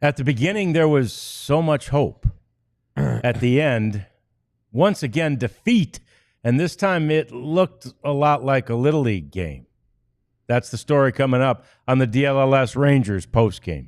At the beginning, there was so much hope. At the end, once again, defeat. And this time it looked a lot like a Little League game. That's the story coming up on the DLLS Rangers postgame.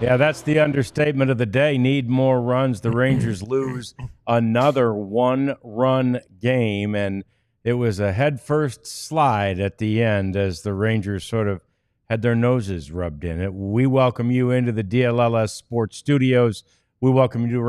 Yeah, that's the understatement of the day. Need more runs. The Rangers lose another one-run game, and it was a headfirst slide at the end as the Rangers sort of had their noses rubbed in it. We welcome you into the DLLS Sports Studios. We welcome you to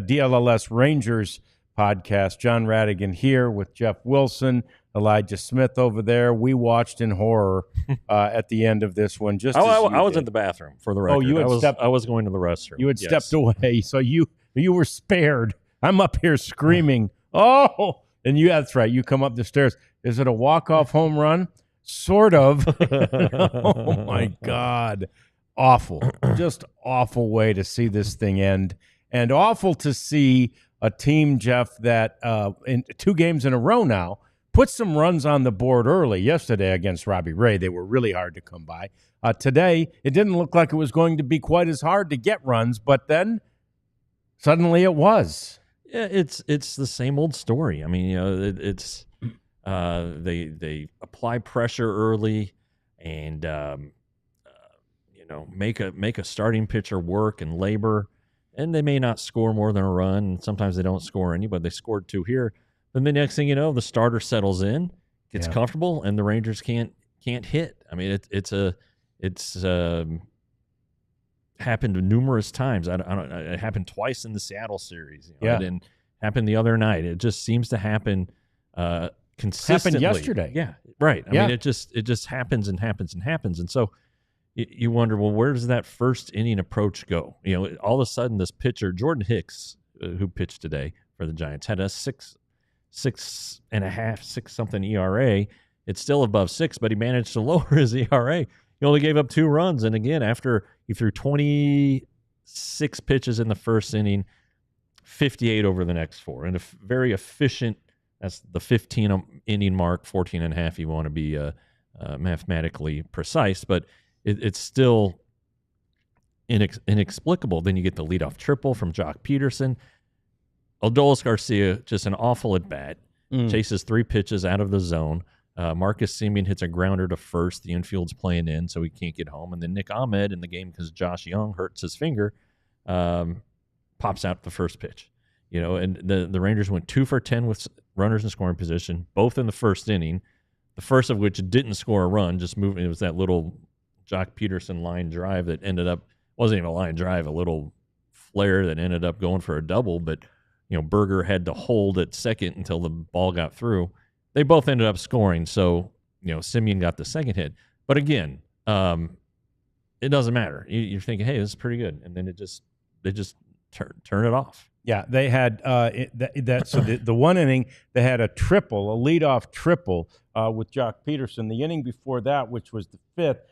DLLS Rangers podcast. John Radigan here with Jeff Wilson, Elijah Smith over there. We watched in horror at the end of this one. I was in the bathroom, for the record. Oh, you had I was going to the restroom. You had stepped away, so you were spared. I'm up here screaming, oh! And that's right. You come up the stairs. Is it a walk-off home run? Sort of. Oh, my God. Awful. Just awful way to see this thing end. And awful to see a team, Jeff, that in 2 games in a row now, put some runs on the board early. Yesterday against Robbie Ray, they were really hard to come by. Today, it didn't look like it was going to be quite as hard to get runs, but then suddenly it was. Yeah, it's the same old story. I mean, it's they apply pressure early and make a starting pitcher work and labor, and they may not score more than a run. Sometimes they don't score any, but they scored 2 here. Then the next thing you know, the starter settles in, gets comfortable, and the Rangers can't hit. I mean, it's happened numerous times. It happened twice in the Seattle series. It didn't happen the other night. It just seems to happen consistently. Happened yesterday. Yeah, right. I mean, it just happens and happens and happens, and so you wonder, well, where does that first inning approach go? All of a sudden, this pitcher, Jordan Hicks, who pitched today for the Giants, had a 6.5 something ERA. It's still above 6, but he managed to lower his ERA. He only gave up 2 runs, and again, after he threw 26 pitches in the first inning, 58 over the next 4, and a very efficient. That's the 15-inning mark, 14 and a half. You want to be mathematically precise, but it's still inexplicable. Then you get the leadoff triple from Jock Peterson. Adolis Garcia, just an awful at-bat, chases 3 pitches out of the zone. Marcus Semien hits a grounder to first. The infield's playing in, so he can't get home. And then Nick Ahmed in the game, because Josh Jung hurts his finger, pops out the first pitch. And the Rangers went 2 for 10 with runners in scoring position, both in the first inning, the first of which didn't score a run, just moving. It was that little Jock Peterson line drive that ended up, wasn't even a line drive, a little flare that ended up going for a double, but Berger had to hold at second until the ball got through. They both ended up scoring, so Semien got the second hit. But again, it doesn't matter. You're thinking, hey, this is pretty good, and then they just turn it off. Yeah, they had so the one inning they had a leadoff triple with Jock Peterson. The inning before that, which was the 5th,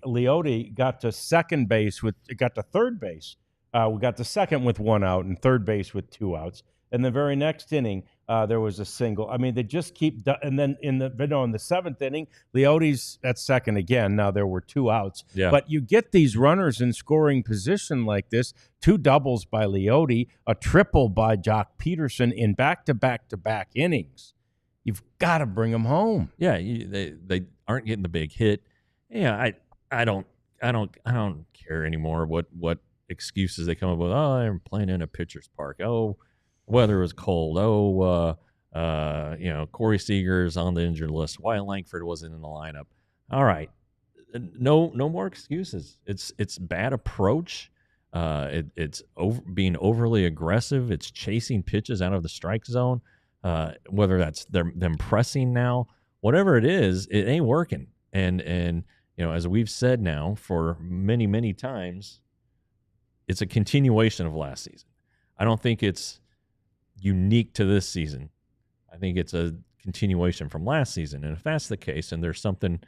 Leote got to second base got to third base. We got the second with 1 out and third base with 2 outs. And the very next inning, there was a single. I mean, they just keep and then in the 7th inning, Leote's at second again. Now there were 2 outs. Yeah. But you get these runners in scoring position like this, 2 doubles by Leote, a triple by Jock Peterson in back-to-back-to-back innings. You've got to bring them home. Yeah, they aren't getting the big hit. Yeah, I don't care anymore what excuses they come up with. Oh, I'm playing in a pitcher's park. Oh, weather was cold. Oh, Corey Seager's on the injured list. Wyatt Langford wasn't in the lineup. All right, no more excuses. It's bad approach. It's being overly aggressive. It's chasing pitches out of the strike zone. Whether that's them pressing now, whatever it is, it ain't working. And as we've said now for many times, it's a continuation of last season. I don't think it's unique to this season. I think it's a continuation from last season. And if that's the case, and there's something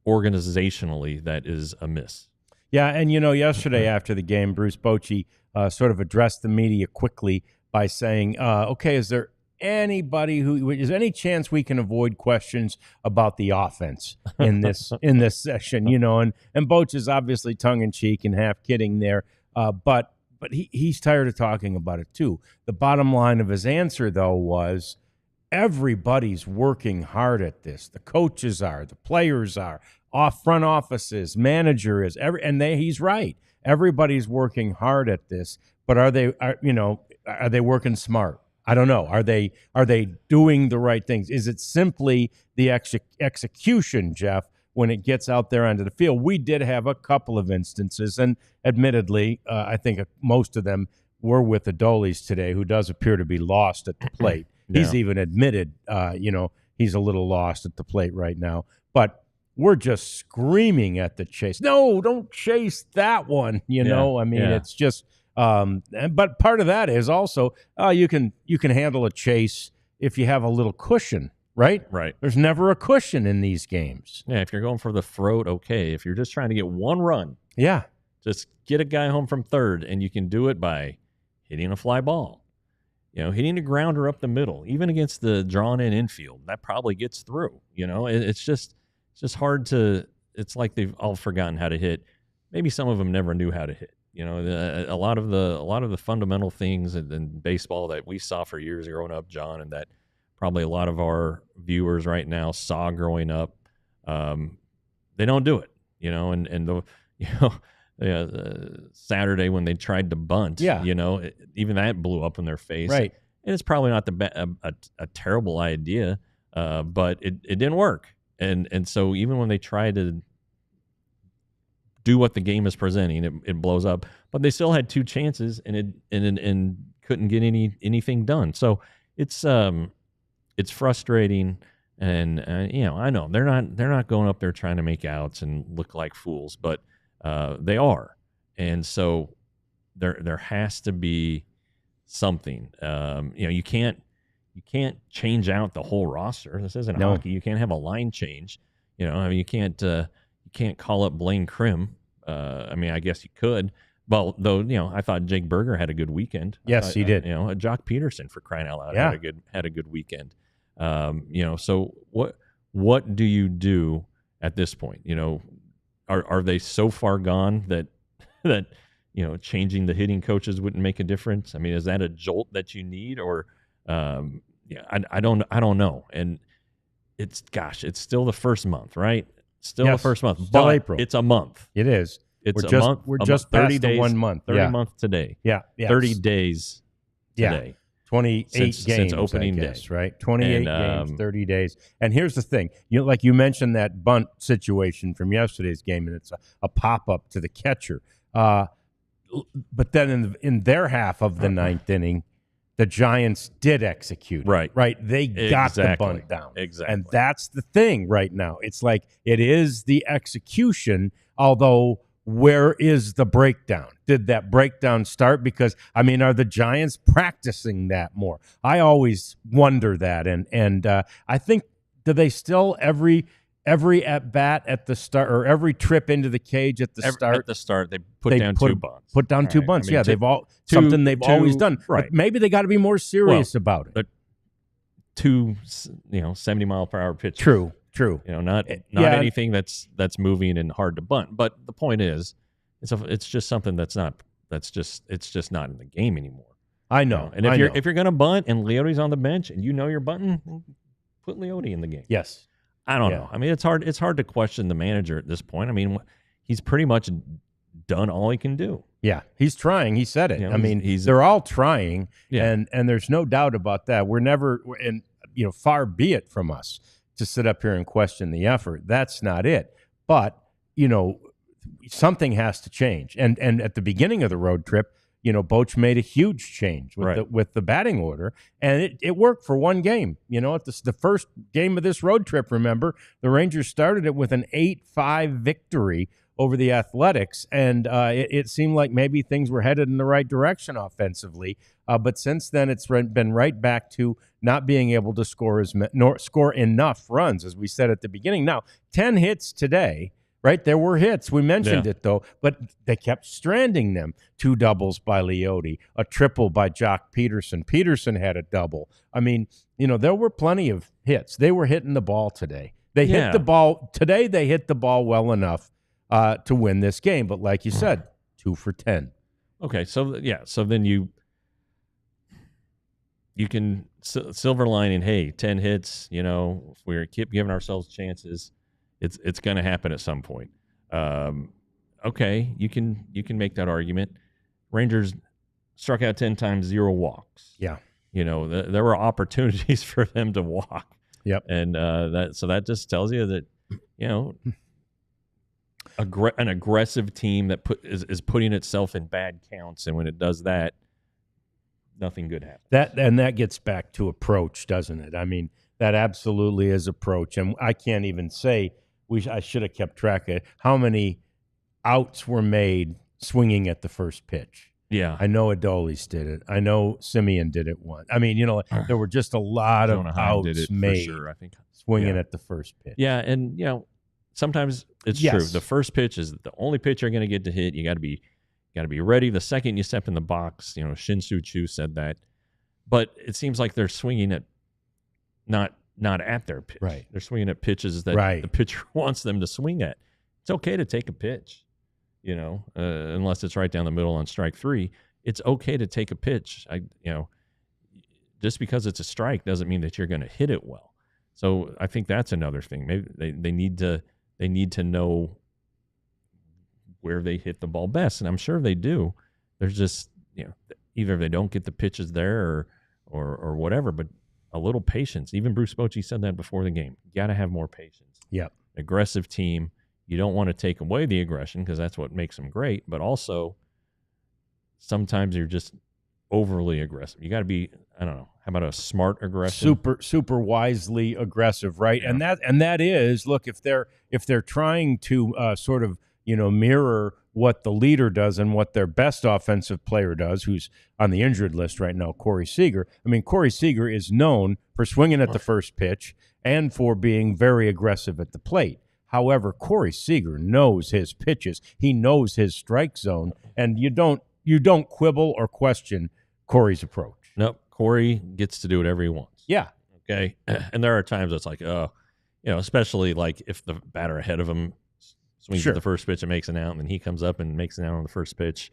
organizationally that is amiss. Yeah, and yesterday after the game, Bruce Bochy sort of addressed the media quickly by saying, okay, is there any chance we can avoid questions about the offense in this session, and Boch is obviously tongue in cheek and half kidding there, but he's tired of talking about it too. The bottom line of his answer though was everybody's working hard at this. The coaches are, the players are, front offices, manager is, he's right. Everybody's working hard at this, but are they working smart? I don't know. Are they doing the right things? Is it simply the execution, Jeff, when it gets out there onto the field? We did have a couple of instances, and admittedly, I think most of them were with Adolis today, who does appear to be lost at the plate. Yeah. He's even admitted, he's a little lost at the plate right now. But we're just screaming at the chase. No, don't chase that one. It's just. But part of that is also you can handle a chase if you have a little cushion, right? Right. There's never a cushion in these games. Yeah, if you're going for the throat, okay. If you're just trying to get one run, yeah, just get a guy home from third, and you can do it by hitting a fly ball, hitting a grounder up the middle, even against the drawn-in infield. That probably gets through. It's just hard to. It's like they've all forgotten how to hit. Maybe some of them never knew how to hit. A lot of the fundamental things in baseball that we saw for years growing up, John, and that probably a lot of our viewers right now saw growing up, they don't do it. Saturday when they tried to bunt, even that blew up in their face. Right. And it's probably not a terrible idea, but it didn't work. And so even when they try to do what the game is presenting, it blows up. But they still had two chances and couldn't get anything done. So it's frustrating, and I know they're not going up there trying to make outs and look like fools, but they are, and so there has to be something. You can't change out the whole roster. This isn't hockey. You can't have a line change. You can't call up Blaine Krim. I guess you could. Well, though, I thought Jake Berger had a good weekend. Yes, he did. Jock Peterson, for crying out loud, had a good weekend. So what do you do at this point? Are they so far gone that changing the hitting coaches wouldn't make a difference? Is that a jolt that you need, or I don't know. And it's still the first month, right? Still the first month. Still April. It's a month. It is. It's a month. We're just past 30 days, the 1 month. 30 month today. Yeah. 30 days today. 28 games since opening day, right? 28 games, 30 days. And here's the thing. Like you mentioned that bunt situation from yesterday's game, and it's a pop-up to the catcher. But then in their half of the ninth inning, the Giants did execute. Right. They got the bunt down. Exactly. And that's the thing right now. It's like it is the execution, although where is the breakdown? Did that breakdown start? Because, are the Giants practicing that more? I always wonder that. And I think, do they still every at-bat at the start, or every trip into the cage at the start? At the start, they put down two bunts. Put down two bunts. They've always done. Right. But maybe they got to be more serious about it. But two, 70-mile-per-hour pitches. True. Not anything that's moving and hard to bunt. But the point is, it's just something it's just not in the game anymore. I know. And if you're gonna bunt and Leote's on the bench and you're bunting, put Leote in the game. Yes. I don't know. It's hard to question the manager at this point. He's pretty much done all he can do. Yeah, he's trying. He said it. He's they're all trying, yeah. and there's no doubt about that. We're never, and far be it from us to sit up here and question the effort. That's not it. But, something has to change. And at the beginning of the road trip, Boch made a huge change with the batting order, and it worked for one game. At the first game of this road trip, remember, the Rangers started it with an 8-5 victory over the Athletics, and it seemed like maybe things were headed in the right direction offensively. But since then, it's been right back to not being able to score enough runs, as we said at the beginning. Now, 10 hits today. Right, there were hits. We mentioned it, though, but they kept stranding them. 2 doubles by Leote, a triple by Jock Peterson. Peterson had a double. I mean, there were plenty of hits. They were hitting the ball today. They hit the ball. Today they hit the ball well enough to win this game. But like you said, 2 for 10. Okay, so then you can silver lining, hey, 10 hits, if we keep giving ourselves chances, it's going to happen at some point. Okay, you can make that argument. Rangers struck out 10 times, 0 walks. Yeah. There were opportunities for them to walk. Yep. And that just tells you that, an aggressive team that is putting itself in bad counts, and when it does that, nothing good happens. That gets back to approach, doesn't it? I mean, that absolutely is approach, and I can't even say I should have kept track of how many outs were made swinging at the first pitch. Yeah. I know Adolis did it. I know Simeon did it once. I mean, there were just a lot of outs made I think, swinging at the first pitch. Yeah, and, sometimes it's true. The first pitch is the only pitch you're going to get to hit. You got to be ready. The second you step in the box, Shin-Soo Choo said that. But it seems like they're swinging at not at their pitch. Right. They're swinging at pitches that the pitcher wants them to swing at. It's okay to take a pitch, unless it's right down the middle on strike 3. It's okay to take a pitch. Just because it's a strike doesn't mean that you're going to hit it well. So I think that's another thing. Maybe they need to know where they hit the ball best, and I'm sure they do. There's just either they don't get the pitches there or whatever, but a little patience. Even Bruce Bochy said that before the game. You got to have more patience. Yep. Aggressive team. You don't want to take away the aggression because that's what makes them great, but also sometimes you're just overly aggressive. You got to be, I don't know, how about a smart aggression? Super wisely aggressive, right? Yeah. And that is, look, if they're trying to sort of mirror what the leader does and what their best offensive player does, who's on the injured list right now, Corey Seager. I mean, Corey Seager is known for swinging at the first pitch and for being very aggressive at the plate. However, Corey Seager knows his pitches. He knows his strike zone, and you don't quibble or question Corey's approach. Nope. Corey gets to do whatever he wants. Yeah. Okay. And there are times it's like, especially like if the batter ahead of him swings at the first pitch and makes an out, and then he comes up and makes an out on the first pitch.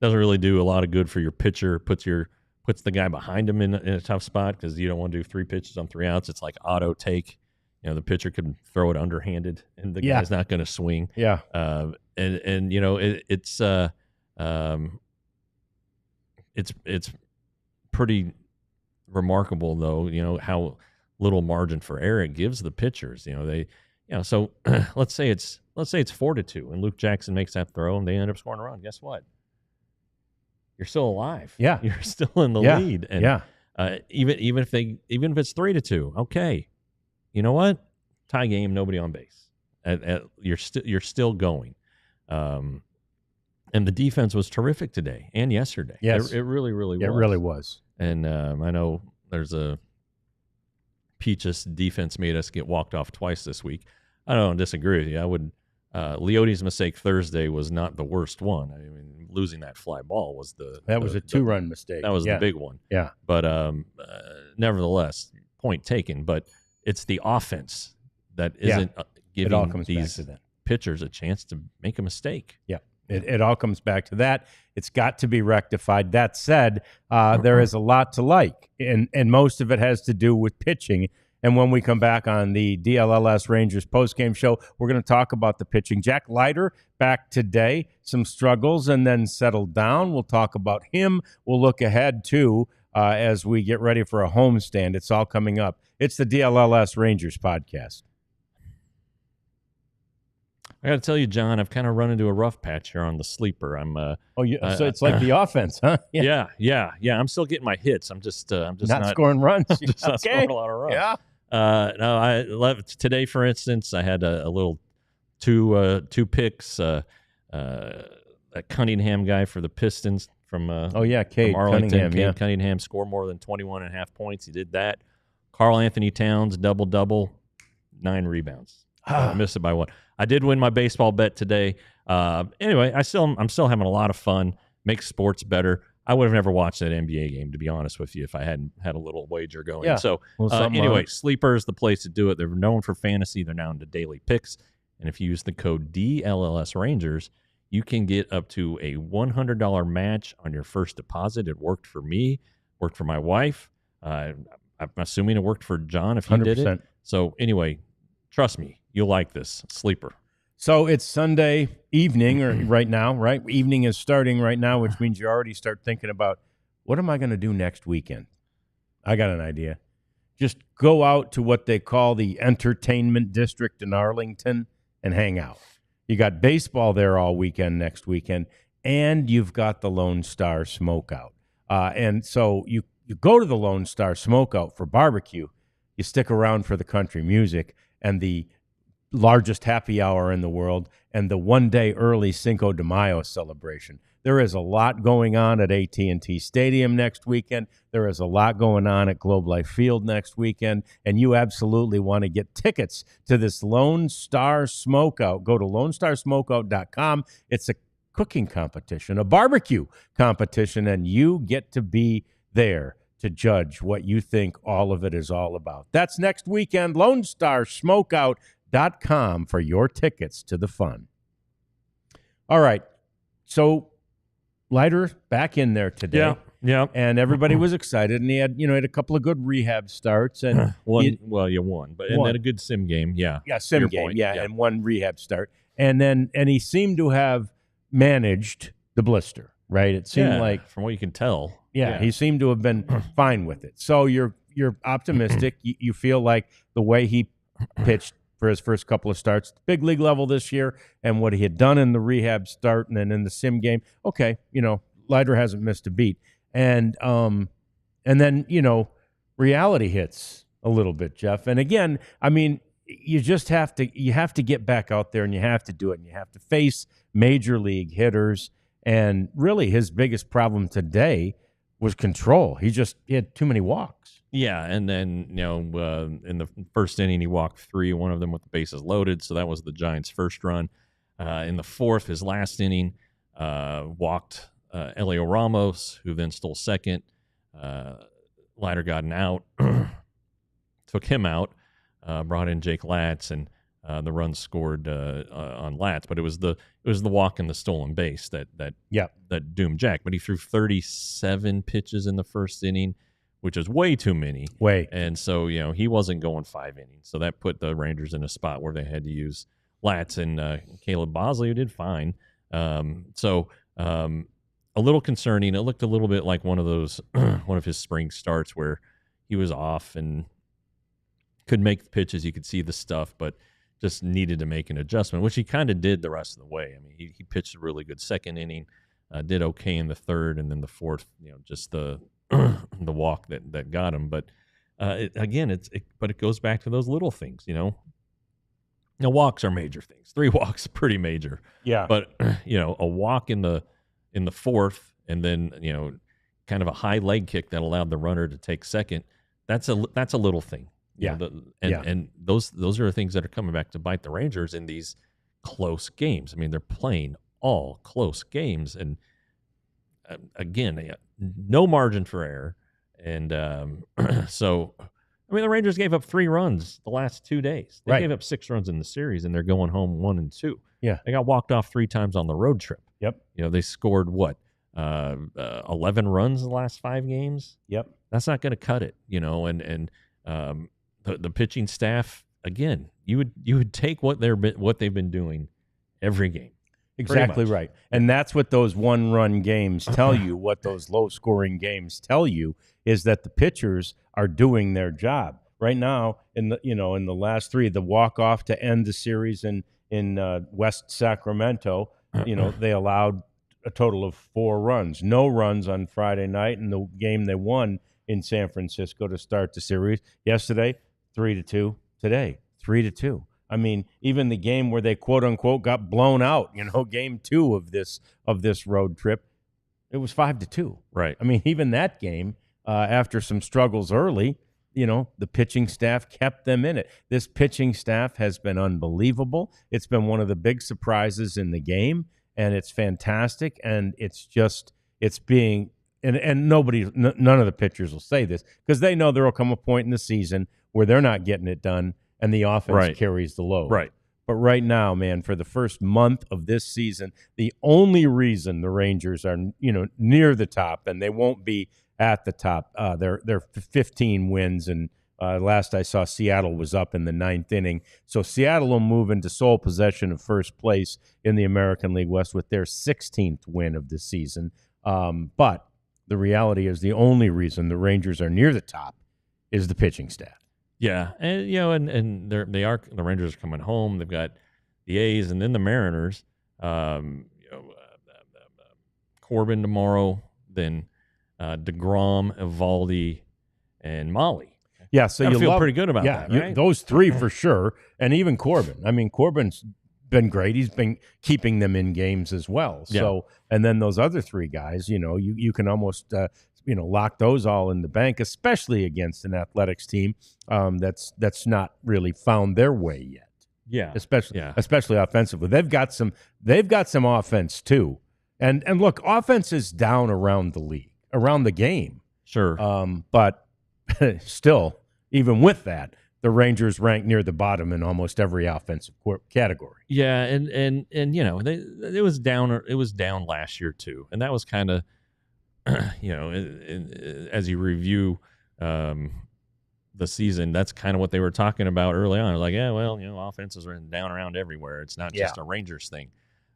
Doesn't really do a lot of good for your pitcher. Puts the guy behind him in a tough spot because you don't want to do 3 pitches on 3 outs. It's like auto take. The pitcher could throw it underhanded, and the guy's not going to swing. Yeah. It's pretty remarkable though. How little margin for error it gives the pitchers. So let's say it's 4-2, and Luke Jackson makes that throw, and they end up scoring a run. Guess what? You're still alive. Yeah, you're still in the lead. And even if it's 3-2, okay. You know what? Tie game, nobody on base. You're still going. And the defense was terrific today and yesterday. Yes, it really, really was. It really was. And I know there's a Peaches defense made us get walked off twice this week. I don't disagree with you. I would. Leote's mistake Thursday was not the worst one. I mean, losing that fly ball was a 2-run mistake. That was the big one. Yeah. But nevertheless, point taken. But it's the offense that isn't giving these pitchers a chance to make a mistake. Yeah. It all comes back to that. It's got to be rectified. That said, there is a lot to like, and most of it has to do with pitching. And when we come back on the DLLS Rangers postgame show, we're going to talk about the pitching. Jack Leiter back today, some struggles, and then settled down. We'll talk about him. We'll look ahead, too, as we get ready for a homestand. It's all coming up. It's the DLLS Rangers podcast. I got to tell you, John, I've kind of run into a rough patch here on the sleeper. I'm so it's like the offense, huh? Yeah. I'm still getting my hits. I'm just not scoring runs. just not scoring a lot of runs. Yeah. No, I love today. For instance, I had a little two picks. A Cunningham guy for the Pistons from Cade from Arlington. Cunningham, Cade Cunningham scored more than 21.5 points. He did that. Karl Anthony Towns double, 9 rebounds. I missed it by 1. I did win my baseball bet today. Anyway, I'm still having a lot of fun. Makes sports better. I would have never watched that NBA game, to be honest with you, if I hadn't had a little wager going. Yeah. So anyway, Sleeper is the place to do it. They're known for fantasy. They're now into daily picks. And if you use the code DLLS Rangers, you can get up to a $100 match on your first deposit. It worked for me, worked for my wife. I'm assuming it worked for John if he 100%. Did it. So anyway, trust me, you'll like this. Sleeper. So it's Sunday evening or right now, right? Evening is starting right now, which means you already start thinking about, what am I going to do next weekend? I got an idea. Just go out to what they call the entertainment district in Arlington and hang out. You got baseball there all weekend next weekend, and you've got the Lone Star Smokeout. And so you go to the Lone Star Smokeout for barbecue. You stick around for the country music and the largest happy hour in the world and the one-day early Cinco de Mayo celebration. There is a lot going on at AT&T Stadium next weekend. There is a lot going on at Globe Life Field next weekend, and you absolutely want to get tickets to this Lone Star Smokeout. Go to LoneStarSmokeout.com. It's a cooking competition, a barbecue competition, and you get to be there to judge what you think all of it is all about. That's next weekend, LoneStarSmokeout.com for your tickets to the fun. All right, so Leiter back in there today. Yeah. And everybody was excited, and he had a couple of good rehab starts and you won, but and then a good sim game. Yeah, sim game. And one rehab start, and he seemed to have managed the blister. Right, it seemed like from what you can tell. Yeah, he seemed to have been fine with it. So you're optimistic. You feel like the way he pitched for his first couple of starts, big league level this year, and what he had done in the rehab start and then in the sim game. Okay, Leiter hasn't missed a beat, and then reality hits a little bit, Jeff. And again, I mean, you have to get back out there and you have to do it, and you have to face major league hitters. And really, his biggest problem today was control. He had too many walks. Yeah, and then in the first inning he walked 3, one of them with the bases loaded, so that was the Giants' first run. In the fourth, his last inning, walked Elio Ramos, who then stole second. Leiter got an out, took him out, brought in Jake Latz, and the run scored on Latz, but it was the walk and the stolen base that doomed Jack. But he threw 37 pitches in the first inning, which is way too many. And so he wasn't going 5 innings, so that put the Rangers in a spot where they had to use Latz and Caleb Bosley, who did fine. So a little concerning. It looked a little bit like one of his spring starts where he was off and could make the pitches. You could see the stuff, but just needed to make an adjustment, which he kind of did the rest of the way. I mean, he pitched a really good second inning, did okay in the third, and then the fourth, just the the walk that got him. But it goes back to those little things, Now, walks are major things. 3 walks are pretty major. Yeah. But a walk in the fourth, and then kind of a high leg kick that allowed the runner to take second. That's a little thing. Yeah. And those are things that are coming back to bite the Rangers in these close games. I mean, they're playing all close games, and again, no margin for error. And so, I mean, the Rangers gave up 3 runs the last 2 days. They gave up 6 runs in the series, and they're going home 1-2. Yeah, they got walked off 3 times on the road trip. Yep. They scored 11 runs in the last 5 games. Yep. That's not going to cut it. The pitching staff, again, you would take what they've been doing every game. Exactly right. And that's what those one-run games tell you. What those low-scoring games tell you is that the pitchers are doing their job. Right now, in the last 3, the walk-off to end the series in West Sacramento, they allowed a total of 4 runs, no runs on Friday night, and the game they won in San Francisco to start the series yesterday, 3-2. Today, 3-2. I mean, even the game where they quote unquote got blown out, game 2 of this road trip, it was 5-2. Right. I mean, even that game, after some struggles early, the pitching staff kept them in it. This pitching staff has been unbelievable. It's been one of the big surprises in the game, and it's fantastic. And it's being, and none of the pitchers will say this because they know there will come a point in the season where they're not getting it done and the offense carries the load. Right. But right now, man, for the first month of this season, the only reason the Rangers are, near the top, and they won't be at the top, they're 15 wins, and last I saw, Seattle was up in the 9th inning. So Seattle will move into sole possession of first place in the American League West with their 16th win of the season. But the reality is the only reason the Rangers are near the top is the pitching staff. Yeah, and and the Rangers are coming home. They've got the A's and then the Mariners. Corbin tomorrow, then DeGrom, Evaldi, and Molly. Yeah, so you feel pretty good about that, right? Those 3 for sure, and even Corbin. I mean, Corbin's been great. He's been keeping them in games as well. So, and then those other 3 guys, you can almost lock those all in the bank, especially against an Athletics team that's not really found their way yet. Yeah, especially offensively. They've got some offense too. And look, offense is down around the league, around the game. Sure. But still, even with that, the Rangers rank near the bottom in almost every offensive category. Yeah, and it was down. It was down last year too, and that was kind of, as you review the season, that's kind of what they were talking about early on. Like, offenses are down around everywhere. It's not just a Rangers thing,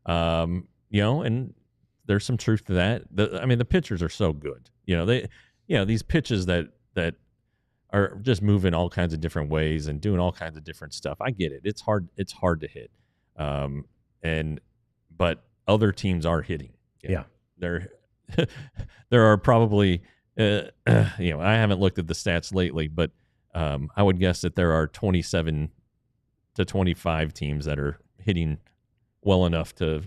and there's some truth to that. The pitchers are so good. These pitches that are just moving all kinds of different ways and doing all kinds of different stuff. I get it. It's hard to hit. But other teams are hitting. Yeah. There are probably, I haven't looked at the stats lately, but I would guess that there are 27 to 25 teams that are hitting well enough to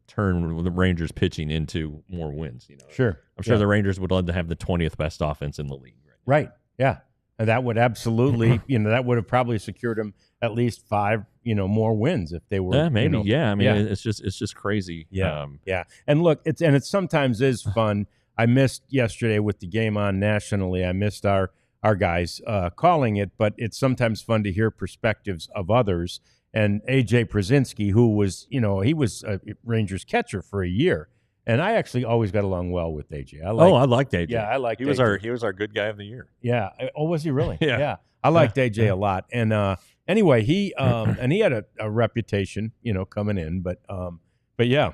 turn the Rangers pitching into more wins. Sure. I'm sure the Rangers would love to have the 20th best offense in the league. Right. Yeah. And that would absolutely, that would have probably secured them at least 5, more wins if they were. Yeah, maybe. It's just crazy. Yeah. And look, it sometimes is fun. I missed yesterday with the game on nationally. I missed our guys calling it, but it's sometimes fun to hear perspectives of others. And A.J. Przinsky, who was, he was a Rangers catcher for a year. And I actually always got along well with AJ. I liked AJ. Yeah, I liked he AJ. He was our good guy of the year. Yeah. Oh, was he really? Yeah. I liked AJ a lot. And anyway, he and he had a reputation, coming in. But yeah,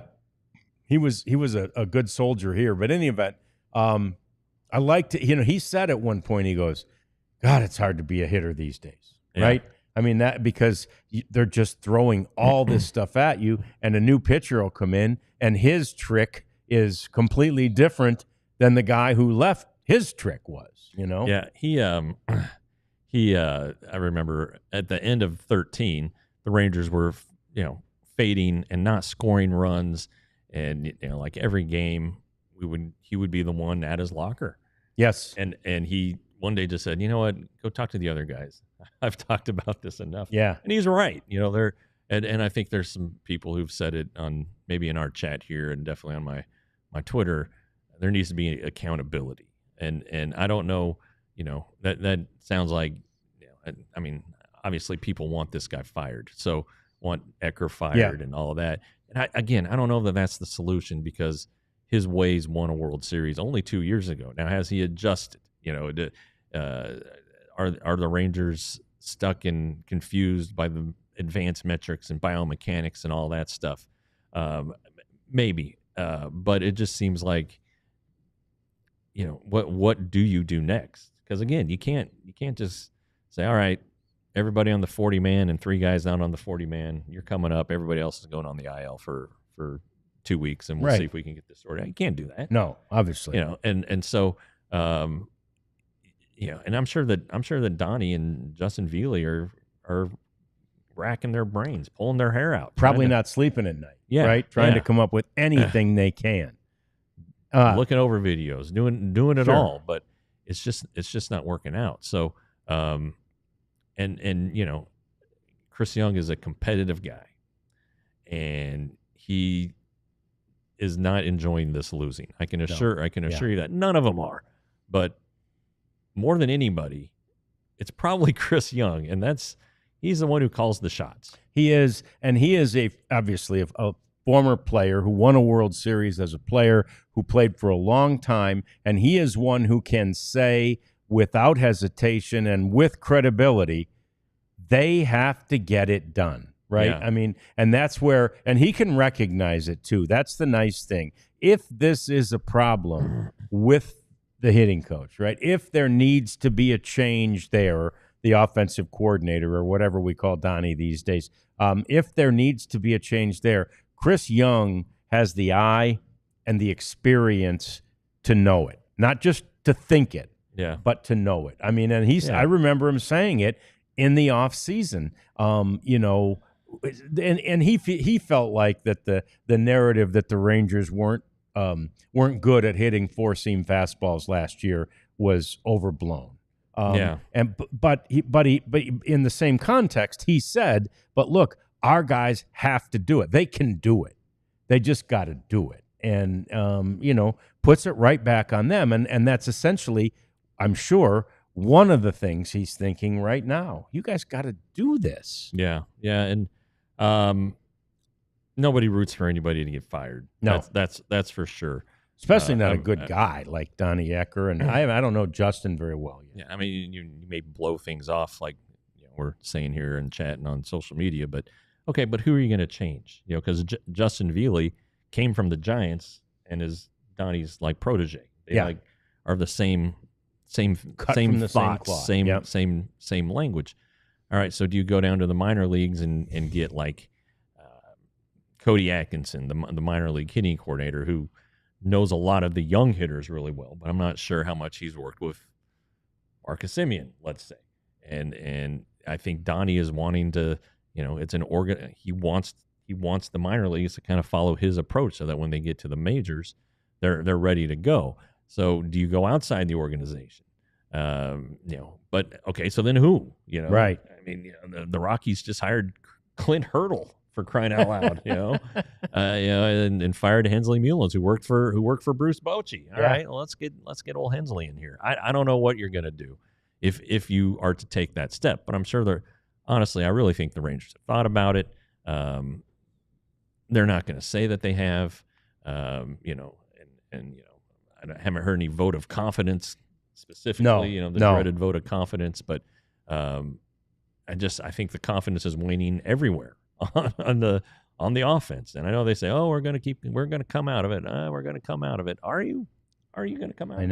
he was a good soldier here. But in the event, I liked it. He said at one point, he goes, "God, it's hard to be a hitter these days." Yeah. Right? I mean, that because they're just throwing all this stuff at you, and a new pitcher will come in, and his trick is completely different than the guy who left his trick was, Yeah, he I remember at the end of 13, the Rangers were, fading and not scoring runs, and like every game he would be the one at his locker. Yes. And he one day just said, "You know what? Go talk to the other guys. I've talked about this enough." Yeah. And he's right. And I think there's some people who've said it on maybe in our chat here and definitely on my Twitter. There needs to be accountability. And I don't know, that sounds like, I mean, obviously people want this guy fired. So want Ecker fired and all of that. And I don't know that that's the solution because his ways won a World Series only 2 years ago. Now, has he adjusted? Are the Rangers stuck and confused by the advanced metrics and biomechanics and all that stuff? Maybe, but it just seems like, what do you do next? Because again, you can't just say, all right, everybody on the 40-man and 3 guys not on the 40-man. You're coming up. Everybody else is going on the IL for 2 weeks, and we'll see if we can get this sorted out. You can't do that. No, obviously. And so, and I'm sure that Donnie and Justin Veely are racking their brains, pulling their hair out. Probably not sleeping at night. Yeah. Right? Trying to come up with anything they can. Looking over videos, doing it all, but it's just not working out. So, and Chris Young is a competitive guy, and he is not enjoying this losing. I can assure you that none of them are, but more than anybody, it's probably Chris Young, and he's the one who calls the shots. He is, and he is obviously a former player who won a World Series as a player, who played for a long time, and he is one who can say without hesitation and with credibility, they have to get it done, right? Yeah. I mean, and that's where, and he can recognize it too. That's the nice thing. If this is a problem with the hitting coach, right? If there needs to be a change there, the offensive coordinator or whatever we call Donnie these days, if there needs to be a change there, Chris Young has the eye and the experience to know it, not just to think it, but to know it. I mean, and I remember him saying it in the off season, and he felt like that the narrative that the Rangers weren't good at hitting 4-seam fastballs last year was overblown. But in the same context, he said, "But look, our guys have to do it. They can do it. They just got to do it." And puts it right back on them. And that's essentially, I'm sure, one of the things he's thinking right now. You guys got to do this. Yeah, and nobody roots for anybody to get fired. No, that's for sure. Especially not a good guy like Donnie Ecker, and I don't know Justin very well yet. Yeah, I mean, you may blow things off like we're saying here and chatting on social media, but okay, but who are you going to change? Because Justin Veely came from the Giants and is Donnie's like protege. They are the same thoughts, same language. All right, so do you go down to the minor leagues and get like Cody Atkinson, the minor league hitting coordinator, who knows a lot of the young hitters really well, but I'm not sure how much he's worked with Marcus Semien, let's say. And I think Donnie is wanting to, it's an organ. He wants the minor leagues to kind of follow his approach so that when they get to the majors, they're ready to go. So do you go outside the organization? But okay, so then who? Right. I mean, the Rockies just hired Clint Hurdle, for crying out loud, and fired Hensley Mullins, who worked for Bruce Bochy. All right, well, let's get old Hensley in here. I don't know what you're going to do if you are to take that step, but I'm sure honestly, I really think the Rangers have thought about it. They're not going to say that they have, I haven't heard any vote of confidence specifically, the dreaded vote of confidence, but I think the confidence is waning everywhere on the offense. And I know they say, "Oh, we're going to come out of it. We're going to come out of it." Are you going to come out? I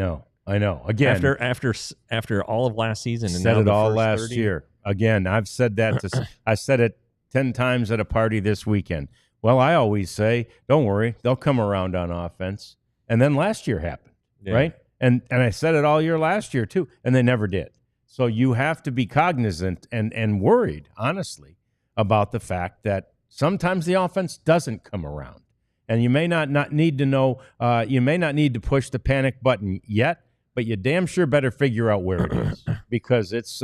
know. Again, after all of last season, and said now it all first last 30? year. Again, I've said that. I said it 10 times at a party this weekend. Well, I always say, "Don't worry, they'll come around on offense." And then last year happened, right? And I said it all year last year too, and they never did. So you have to be cognizant and worried, honestly, about the fact that sometimes the offense doesn't come around, and you may not need to know. You may not need to push the panic button yet, but you damn sure better figure out where it is, because it's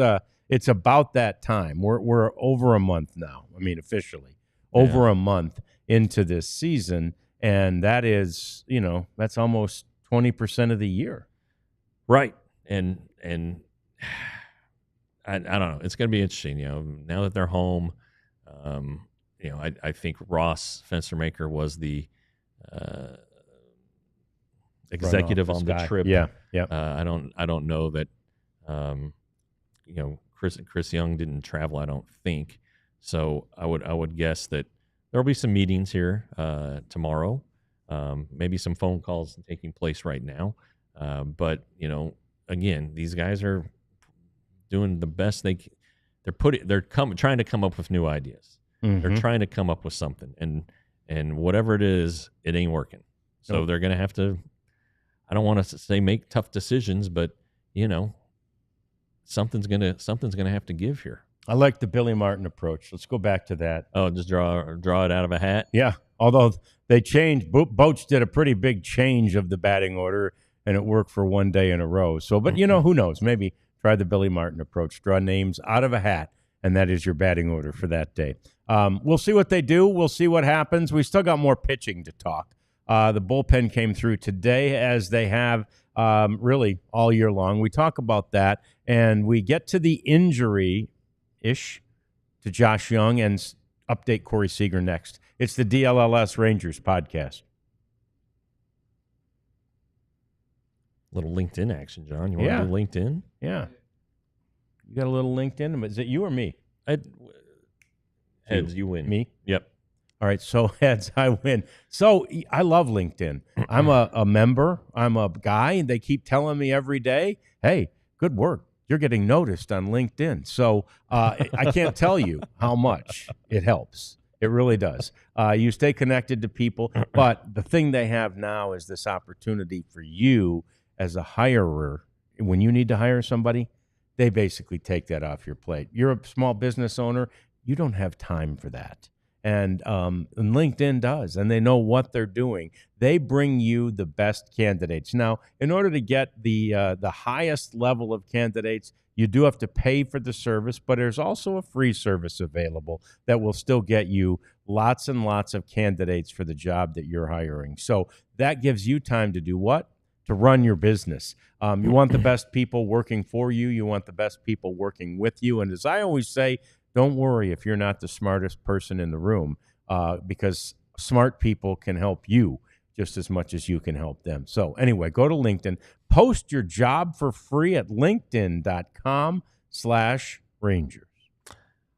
about that time. We're over a month now. I mean, officially over a month into this season, and that is, that's almost 20% of the year, right? And I don't know. It's going to be interesting. Now that they're home. I think Ross Fenstermaker was the executive on the trip. Yeah. I don't know that. Chris Young didn't travel. I don't think so. I would guess that there'll be some meetings here tomorrow. Maybe some phone calls taking place right now. But again, these guys are doing the best they can. trying to come up with new ideas. They're trying to come up with something, and whatever it is, it ain't working. So they're gonna have to. I don't want to say make tough decisions, but something's gonna have to give here. I like the Billy Martin approach. Let's go back to that. Oh, just draw it out of a hat. Yeah, although they changed. Boats did a pretty big change of the batting order, and it worked for one day in a row. So, but who knows? Maybe try the Billy Martin approach. Draw names out of a hat, and that is your batting order for that day. We'll see what they do. We'll see what happens. We still got more pitching to talk. The bullpen came through today, as they have really all year long. We talk about that, and we get to the injury-ish to Josh Jung and update Corey Seager next. It's the DLLS Rangers podcast. Little LinkedIn action, John. You want to do LinkedIn? Yeah. You got a little LinkedIn? Is it you or me? Heads, you win. Me? Yep. All right, so heads, I win. So I love LinkedIn. I'm a member. I'm a guy. They keep telling me every day, hey, good work. You're getting noticed on LinkedIn. So I can't tell you how much it helps. It really does. You stay connected to people. But the thing they have now is this opportunity for you as a hirer. When you need to hire somebody, they basically take that off your plate. You're a small business owner. You don't have time for that. And LinkedIn does, and they know what they're doing. They bring you the best candidates. Now, in order to get the highest level of candidates, you do have to pay for the service, but there's also a free service available that will still get you lots and lots of candidates for the job that you're hiring. So that gives you time to do what? To run your business. You want the best people working for you. You want the best people working with you. And as I always say, don't worry if you're not the smartest person in the room, because smart people can help you just as much as you can help them. So anyway, go to LinkedIn, post your job for free at linkedin.com/Rangers.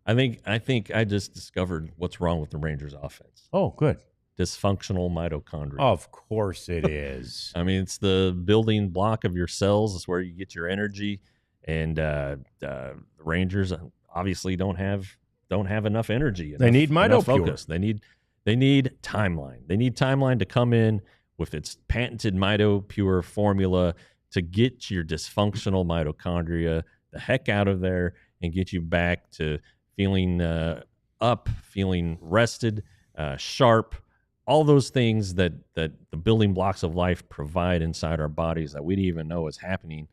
I think I just discovered what's wrong with the Rangers offense. Oh, good. Dysfunctional mitochondria. Of course it is. I mean, it's the building block of your cells. It's where you get your energy. And the Rangers obviously don't have enough energy. They need enough MitoPure. Focus. They need Timeline. They need Timeline to come in with its patented MitoPure formula to get your dysfunctional mitochondria the heck out of there and get you back to feeling up, feeling rested, sharp, all those things that the building blocks of life provide inside our bodies that we didn't even know is happening.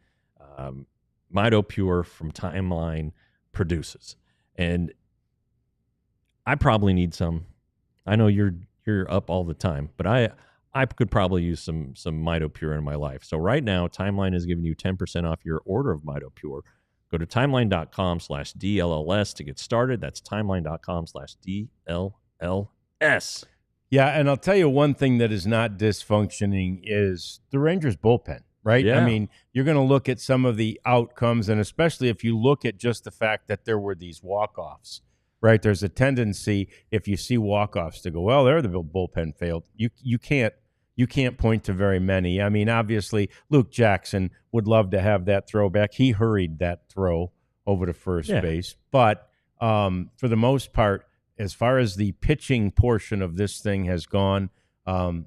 MitoPure from Timeline produces. And I probably need some. I know you're up all the time, but I could probably use some MitoPure in my life. So right now, Timeline is giving you 10% off your order of MitoPure. Go to timeline.com/DLLS to get started. That's timeline.com/DLLS. Yeah, and I'll tell you one thing that is not dysfunctioning is the Rangers bullpen. Right? Yeah. I mean, you're going to look at some of the outcomes, and especially if you look at just the fact that there were these walk-offs, right? There's a tendency, if you see walk-offs, to go, well, there the bullpen failed. You can't point to very many. I mean, obviously, Luke Jackson would love to have that throwback. He hurried that throw over to first base. But for the most part, as far as the pitching portion of this thing has gone,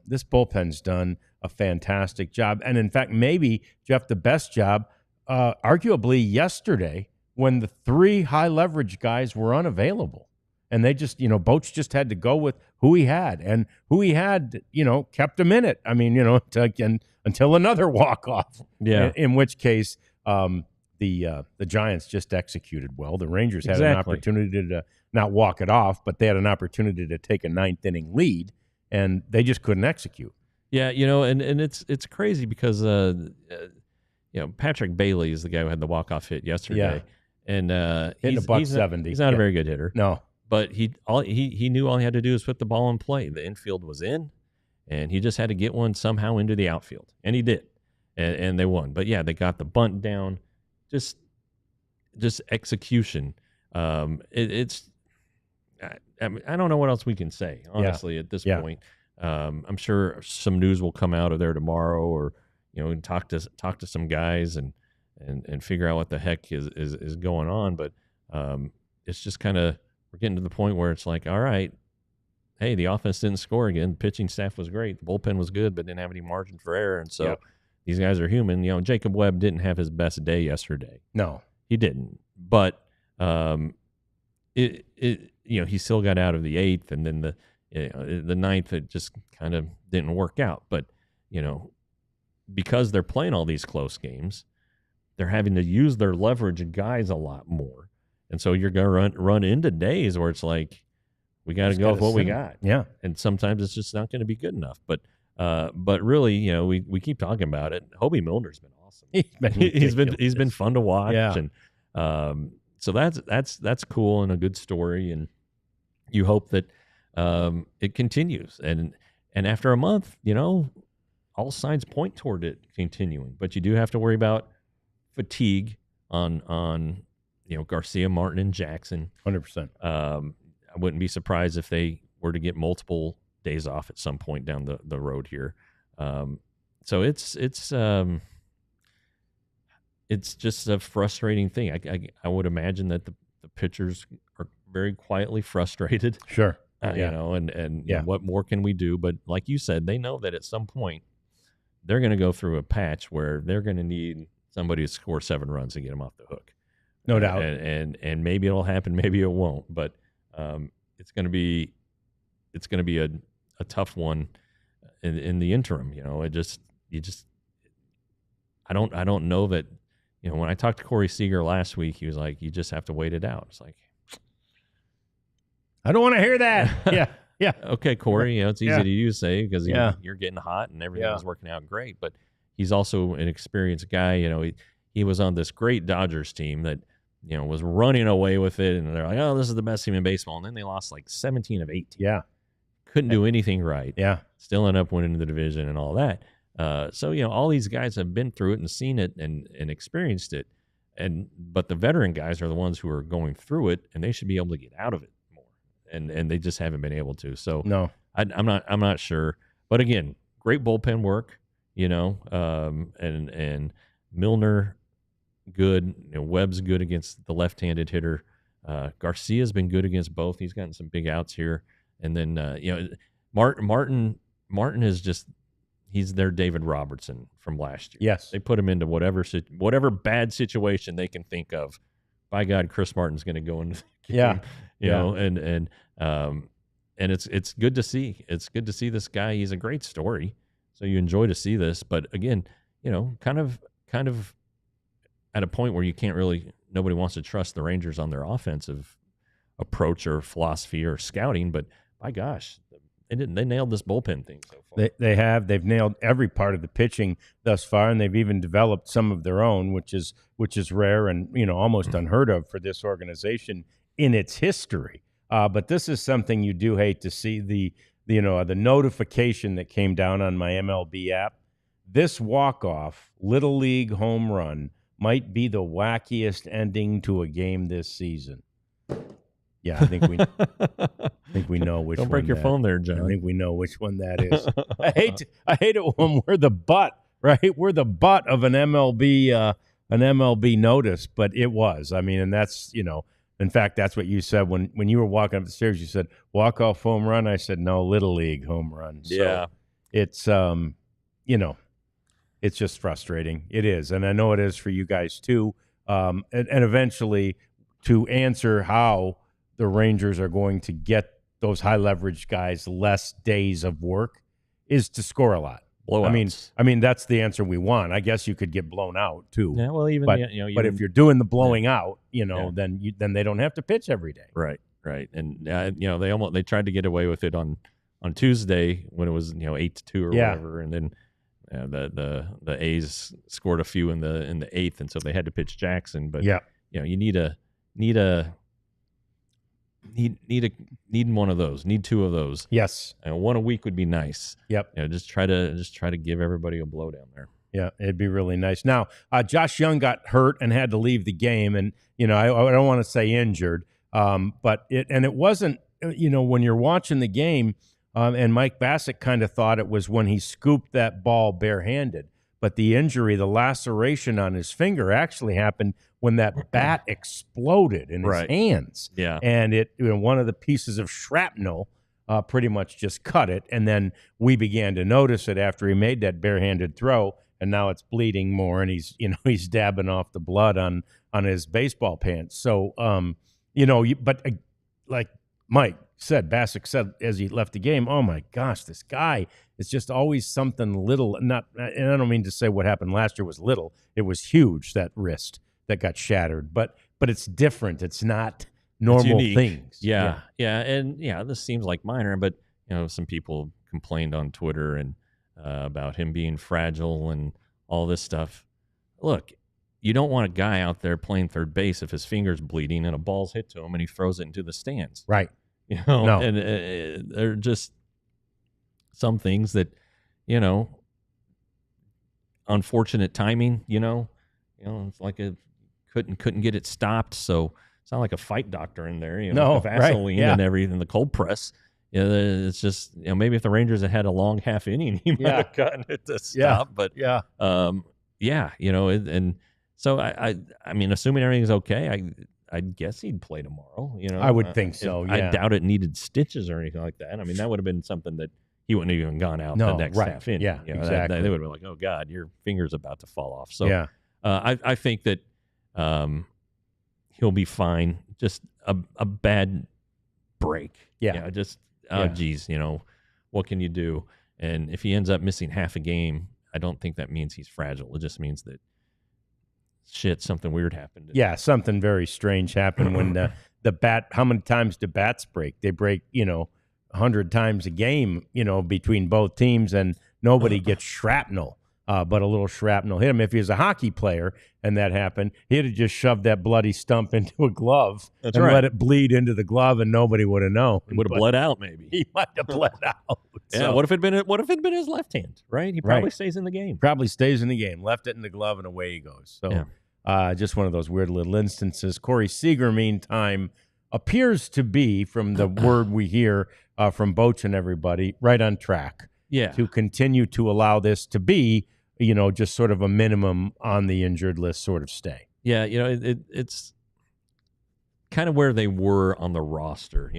this bullpen's done a fantastic job. And in fact, maybe, Jeff, the best job, arguably yesterday, when the three high leverage guys were unavailable. And they just, Boats just had to go with who he had. And who he had, kept him in it. I mean, until another walk-off. Yeah. In which case, the Giants just executed well. The Rangers had an opportunity to not walk it off, but they had an opportunity to take a ninth-inning lead, and they just couldn't execute. Yeah, and it's crazy because Patrick Bailey is the guy who had the walk-off hit yesterday, and hitting a .170. He's not a very good hitter. No, but he knew all he had to do was put the ball in play. The infield was in, and he just had to get one somehow into the outfield, and he did, and they won. But yeah, they got the bunt down, just execution. I don't know what else we can say honestly at this point. I'm sure some news will come out of there tomorrow, or talk to some guys and figure out what the heck is going on. But it's just kind of we're getting to the point where it's like, all right, hey, the offense didn't score again. The pitching staff was great. The bullpen was good, but didn't have any margin for error. And so these guys are human. You know, Jacob Webb didn't have his best day yesterday. No, he didn't. But he still got out of the 8th, and then the 9th, it just kind of didn't work out. But because they're playing all these close games, they're having to use their leverage guys a lot more, and so you're going to run into days where it's like, we got to go with what we got. Yeah. And sometimes it's just not going to be good enough. But really, we keep talking about it. Hobie Milner's been awesome. He's been fun to watch. Yeah. And so that's cool and a good story. And you hope that it continues. And after a month, all signs point toward it continuing. But you do have to worry about fatigue on Garcia, Martin, and Jackson. 100%. I wouldn't be surprised if they were to get multiple days off at some point down the road here. So it's just a frustrating thing. I would imagine that the pitchers are very quietly frustrated. Sure. And what more can we do? But like you said, they know that at some point they're going to go through a patch where they're going to need somebody to score 7 runs to get them off the hook. No doubt. And maybe it'll happen, maybe it won't. But it's going to be a tough one in the interim. I don't know that. When I talked to Corey Seager last week, he was like, "You just have to wait it out." It's like, I don't want to hear that. Yeah. Okay, Corey. It's easy to you say because you're getting hot and everything's working out great. But he's also an experienced guy. He was on this great Dodgers team that was running away with it, and they're like, "Oh, this is the best team in baseball." And then they lost like 17 of 18. Yeah, couldn't do anything right. Yeah, still end up winning the division and all that. So all these guys have been through it and seen it and experienced it, but the veteran guys are the ones who are going through it, and they should be able to get out of it more, and they just haven't been able to. So no, I'm not sure. But again, great bullpen work, and Milner good, Webb's good against the left-handed hitter. Garcia's been good against both. He's gotten some big outs here, and then Martin is just. He's their David Robertson from last year. Yes. They put him into whatever bad situation they can think of. By God, Chris Martin's going to go into the game. And it's good to see. It's good to see this guy. He's a great story. So you enjoy to see this. But again, kind of at a point where nobody wants to trust the Rangers on their offensive approach or philosophy or scouting. But by gosh, they nailed this bullpen thing so far. They've nailed every part of the pitching thus far, and they've even developed some of their own, which is rare and almost unheard of for this organization in its history. But this is something you do hate to see, the notification that came down on my MLB app. This walk-off Little League home run might be the wackiest ending to a game this season. Yeah, I think we know which one. Don't break your phone there, John. I think we know which one that is. I hate it when we're the butt, right? We're the butt of an MLB notice, but it was. I mean, and that's, in fact, that's what you said when you were walking up the stairs. You said walk-off home run. I said no, Little League home run. So yeah, it's it's just frustrating. It is, and I know it is for you guys too. And eventually, to answer how the Rangers are going to get those high leverage guys less days of work is to score a lot. Blowouts. I mean that's the answer we want. I guess you could get blown out too. Yeah, well, but if you're doing the blowing out, then they don't have to pitch every day. Right. And they tried to get away with it on Tuesday when it was 8-2 or whatever, and then the A's scored a few in the 8th, and so they had to pitch Jackson. But you need one of those. Need 2 of those. Yes. One a week would be nice. Yep. Just try to give everybody a blow down there. Yeah, it'd be really nice. Now, Josh Jung got hurt and had to leave the game, and I don't want to say injured, but it wasn't. When you're watching the game, and Mike Bassett kind of thought it was when he scooped that ball barehanded, but the injury, the laceration on his finger, actually happened when that bat exploded in his hands. Yeah. And one of the pieces of shrapnel pretty much just cut it. And then we began to notice it after he made that barehanded throw, and now it's bleeding more, and he's dabbing off the blood on his baseball pants. So, like Mike said, Bassick said as he left the game, oh my gosh, this guy is just always something little. And I don't mean to say what happened last year was little. It was huge, that wrist that got shattered. But it's different. It's not normal things. Yeah. And this seems like minor, but some people complained on Twitter and about him being fragile and all this stuff. Look, you don't want a guy out there playing third base if his finger's bleeding and a ball's hit to him and he throws it into the stands. Right. No. And they're just some things that, unfortunate timing, it's like couldn't get it stopped. So it's not like a fight doctor in there, with the Vaseline and everything, the cold press. It's just, maybe if the Rangers had a long half inning, he might have gotten it to stop. But and so I mean, assuming everything's okay, I guess he'd play tomorrow. I would think so. I doubt it needed stitches or anything like that. I mean, that would have been something that he wouldn't have even gone out the next half inning. Yeah, exactly. They would have been like, oh God, your finger's about to fall off. So I think that he'll be fine. Just a bad break. Geez, what can you do? And if he ends up missing half a game, I don't think that means he's fragile. It just means that something weird happened. Yeah, something very strange happened when the bat. How many times do bats break? They break, 100 times a game, between both teams, and nobody gets shrapnel. But a little shrapnel hit him. If he was a hockey player and that happened, he'd have just shoved that bloody stump into a glove let it bleed into the glove, and nobody would have known. He would have bled out, maybe. He might have bled out. Yeah. What if it'd been his left hand? Right. He probably stays in the game. Probably stays in the game. Left it in the glove, and away he goes. So, just one of those weird little instances. Corey Seager, meantime, appears to be, from the word we hear from Boch and everybody, right on track. Yeah. To continue to allow this to be, just sort of a minimum on the injured list sort of stay. Yeah, it's kind of where they were on the roster.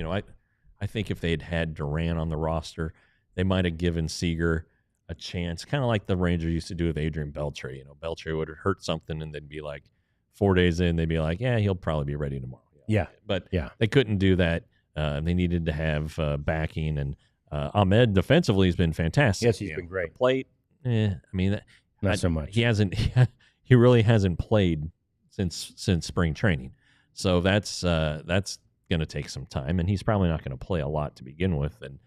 I think if they'd had Duran on the roster, they might have given Seager a chance, kind of like the Rangers used to do with Adrian Beltre. Beltre would have hurt something, and they'd be like, 4 days in, they'd be like, yeah, he'll probably be ready tomorrow. But they couldn't do that. They needed to have backing, and Ahmed defensively has been fantastic. Yes, he's been great. Plate. I mean, not so much. He hasn't. He really hasn't played since spring training, so that's going to take some time, and he's probably not going to play a lot to begin with. And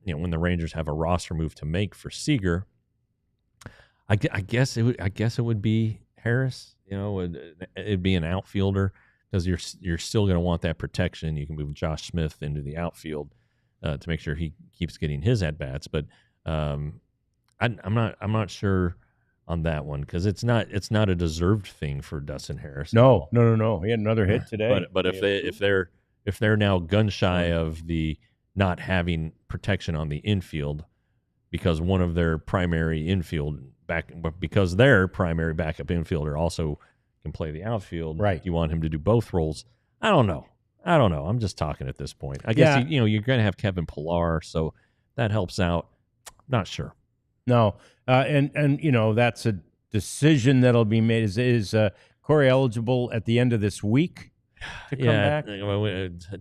when the Rangers have a roster move to make for Seager, I guess it would be Harris. It'd be an outfielder, because you're still going to want that protection. You can move Josh Smith into the outfield to make sure he keeps getting his at bats, but. I'm not sure on that one, because it's not a deserved thing for Dustin Harris. No. He had another hit today. But if they're now gun shy of the not having protection on the infield, because one of their primary because their primary backup infielder also can play the outfield. Right. You want him to do both roles. I don't know. I'm just talking at this point. I guess you're going to have Kevin Pillar, so that helps out. Not sure. No, and that's a decision that'll be made. Is Corey eligible at the end of this week to come back?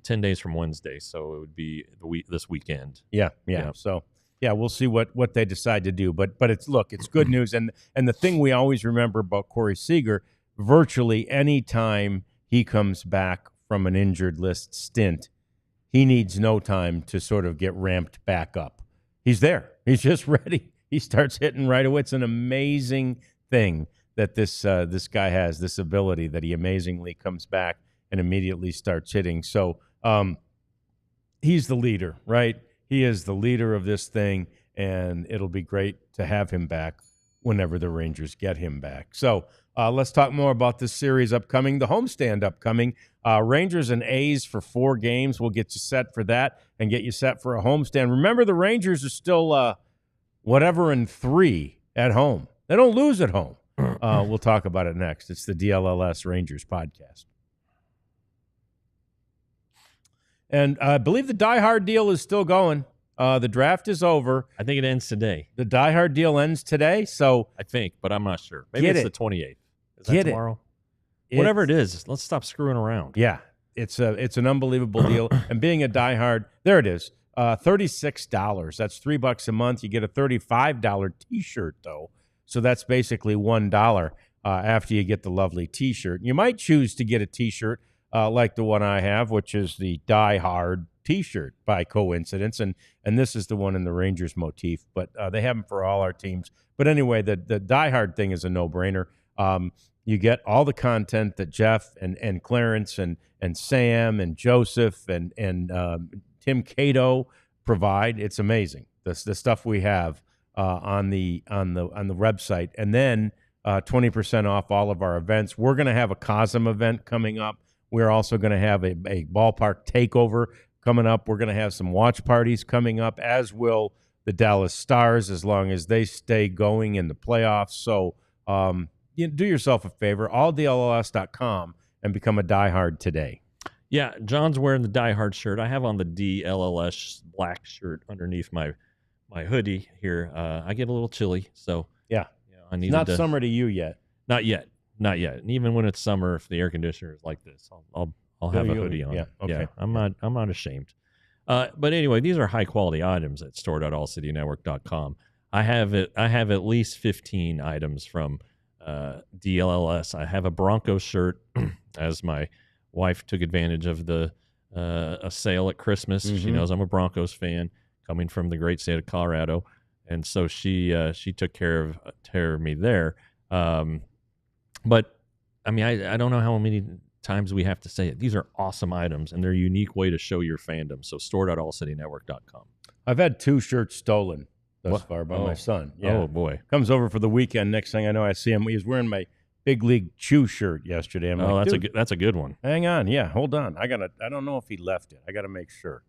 10 days from Wednesday, so it would be this weekend. Yeah. So we'll see what they decide to do. But it's good news, and the thing we always remember about Corey Seager, virtually any time he comes back from an injured list stint, he needs no time to sort of get ramped back up. He's there. He's just ready. He starts hitting right away. It's an amazing thing that this guy has, this ability that he amazingly comes back and immediately starts hitting. So he's the leader, right? He is the leader of this thing, and it'll be great to have him back whenever the Rangers get him back. So let's talk more about this series upcoming, the homestand upcoming. Rangers and A's for 4 games. We'll get you set for that and get you set for a homestand. Remember, the Rangers are still... 3 at home. They don't lose at home. We'll talk about it next. It's the DLLS Rangers podcast. And I believe the Die Hard deal is still going. The draft is over. I think it ends today. The Die Hard deal ends today. So I think, but I'm not sure. Maybe it's the 28th. Is that tomorrow? Whatever it is, let's stop screwing around. Yeah, it's an unbelievable deal. And being a Die Hard, there it is. $36. That's $3 a month. You get a $35 T-shirt though. So that's basically $1 after you get the lovely T-shirt. You might choose to get a T-shirt like the one I have, which is the Die Hard T-shirt by coincidence, and this is the one in the Rangers motif. But they have them for all our teams. But anyway, the Die Hard thing is a no-brainer. You get all the content that Jeff and Clarence and Sam and Joseph and Tim Cato provide. It's amazing. The stuff we have on the website, and then 20% off all of our events. We're going to have a COSM event coming up. We're also going to have a ballpark takeover coming up. We're going to have some watch parties coming up, as will the Dallas Stars, as long as they stay going in the playoffs. So do yourself a favor, alldlls.com, and become a diehard today. Yeah, John's wearing the Die Hard shirt. I have on the DLLS black shirt underneath my hoodie here. I get a little chilly, so yeah, I need. It's not summer to you yet. Not yet. And even when it's summer, if the air conditioner is like this, I'll have a hoodie on. Yeah, okay. Yeah, I'm not ashamed. But anyway, these are high quality items at store.allcitynetwork.com. I have at least 15 items from DLLS. I have a Broncos shirt, as my wife took advantage of a sale at Christmas. Mm-hmm. She knows I'm a Broncos fan, coming from the great state of Colorado, and so she took care of me there. But I mean, I don't know how many times we have to say it. These are awesome items, and they're a unique way to show your fandom. So store.allcitynetwork.com. I've had 2 shirts stolen thus far by my son. Yeah. Oh boy, comes over for the weekend. Next thing I know, I see him. He was wearing my Big League Chew shirt yesterday. I'm like, that's a good one. Hang on, yeah, hold on. I don't know if he left it. I gotta make sure.